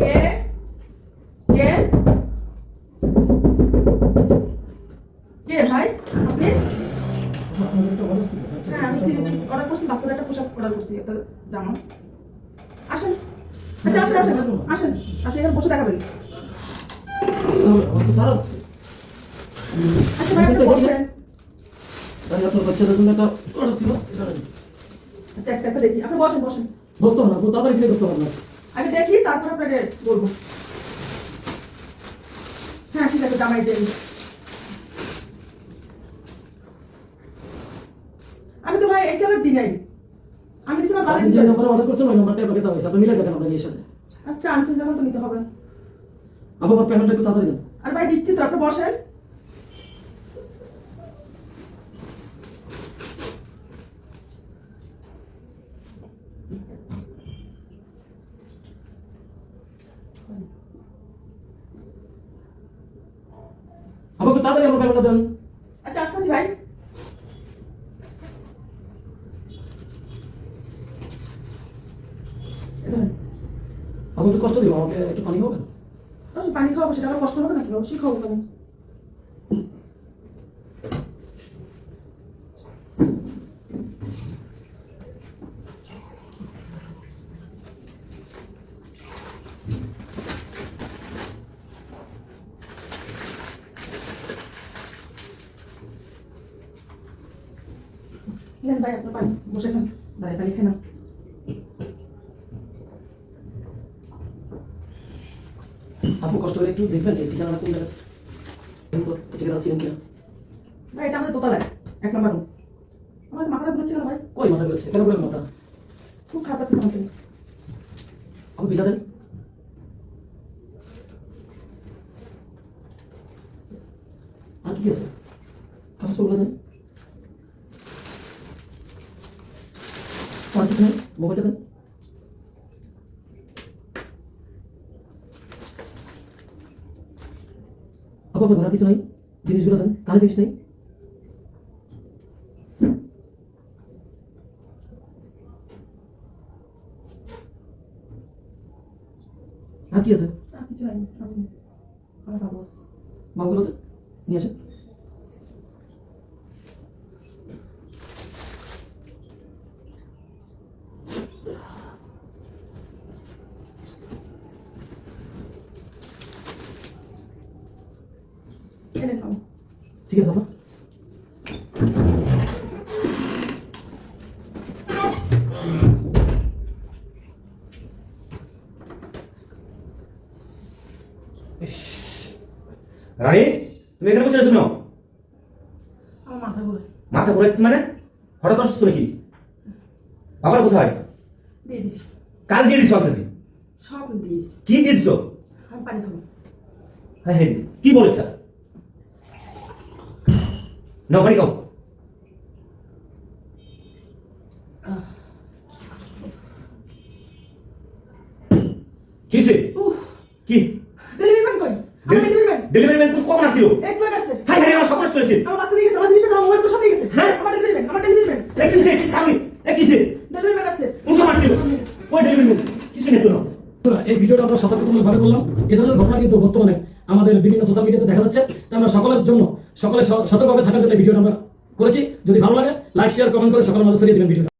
কে কে কে ভাই আপনি? হ্যাঁ আমি 3 পিস অর্ডার করছি, বাচ্চাদের একটা পোশাক অর্ডার করছি, একটা জামা। আসেন, আচ্ছা আসেন আসেন আসেন আসেন, এখানে বসে দেখাবেন। আচ্ছা ভাই আপনি বসেন। আপনার বাচ্চাদের জন্য একটা অর্ডার ছিল। আচ্ছা একটা একটা দেখি, আপনি বসেন বসেন। বুঝতে না তাড়াতাড়ি ফিরে করতে পারবেন। আগে দেখি তারপর আপনাকে বলবো। হ্যাঁ ঠিক আছে, জামাই দেন। আমি তো ভাই এই কালার দিই নাই, আমি দিছিলাম আপনি যে নাম্বারে অর্ডার করছেন ওই নাম্বারটা আপনাকে দেওয়া হয়েছে, আপনি মিলে দেখেন আপনার এর সাথে। আচ্ছা আনছেন যখন তো নিতে হবে। আপু আমার পেমেন্টটা একটু তাড়াতাড়ি দেন। আর ভাই দিচ্ছি তো, আপনি বসেন। আপু একটু তাড়াতাড়ি আমার পেমেন্টটা দেন। আচ্ছা আসতেছি ভাই। আপু একটু কষ্ট দিব, আমাকে একটু পানি খাবেন? পানি খাওয়াবো, সেটা আমার কষ্ট হবে নাকি? অবশ্যই খাবো পানি। নেন ভাই আপনার পানি, বসে খান, দাঁড়িয়ে পানি খেয়ে নাও। আপু কষ্ট করে একটু দেখবেন এই ঠিকানা কোন জায়গায়, কিন্তু এই ঠিকানা ছিলেন কিনা? ভাই এটা আমাদের দোতলায় 1 নম্বর রুম। আমার মাথাটা ঘুরছে কেন ভাই? কই মাথা ঘুরছে কেন? করে মাথা খুব খারাপ লাগছে আমাকে। আপু বিলা দেন। আর কি আছে? কাগজ বলে দেন। আর কিছু নেই? মোবাইলটা দেন। আপু আপনার ঘরের কিছু নাই? জিনিসগুলো দেন, কানে জিনিস নেই? আর কি আছে? আর কিছু নাই, আমি আমার কাগজ। মামগুলো দেন, নিয়ে আসেন। এনে নাও। ঠিক আছে আপা। রানী, তুমি এখানে বসে আছো না? আমার মাথা ঘুরে। মাথা ঘুরাইছিস মানে? হঠাৎ অসুস্থ নাকি? বাবার কোথায়? দিয়ে দিছি, কাল দিয়ে দিছো আপনাকে? সব দিয়ে দিছি। কি দিয়ে দিছো? আমি পানি খাবো। হ্যাঁ হ্যাঁ, কি বলেছ? না পানি খাও। কিসে? কি? ডেলিভারি ম্যান কই? আমার ডেলিভারি ম্যান। ডেলিভারি ম্যান কখন আসছিল? এক মিনিট আসছে। হ্যাঁ হ্যাঁ, আমার সব নষ্ট হয়েছে। আমার বাচ্চা নিয়ে গেছে, আমার জিনিসটা, আমার মোবাইল সব নিয়ে গেছে। হ্যাঁ? আমার ডেলিভারি ম্যান, আমার ডেলিভারি ম্যান। কিসে? কিসে আমি? কিসে? ডেলিভারি ম্যান আসছে। কোন সময় আসছিল? ওই ডেলিভারি ম্যান কিছু নেই তো না। এই ভিডিওটা আমরা সতর্কতামূলকভাবে করলাম। এই ধরনের ঘটনা কিন্তু বর্তমানে আমাদের বিভিন্ন সোশ্যাল মিডিয়াতে দেখা যাচ্ছে। তাই আমরা সকলের জন্য, সকলে সতর্কভাবে থাকার জন্য এই ভিডিওটা আমরা করেছি। যদি ভালো লাগে লাইক শেয়ার কমেন্ট করে সকলের মাঝে ছড়িয়ে দিবেন ভিডিওটা।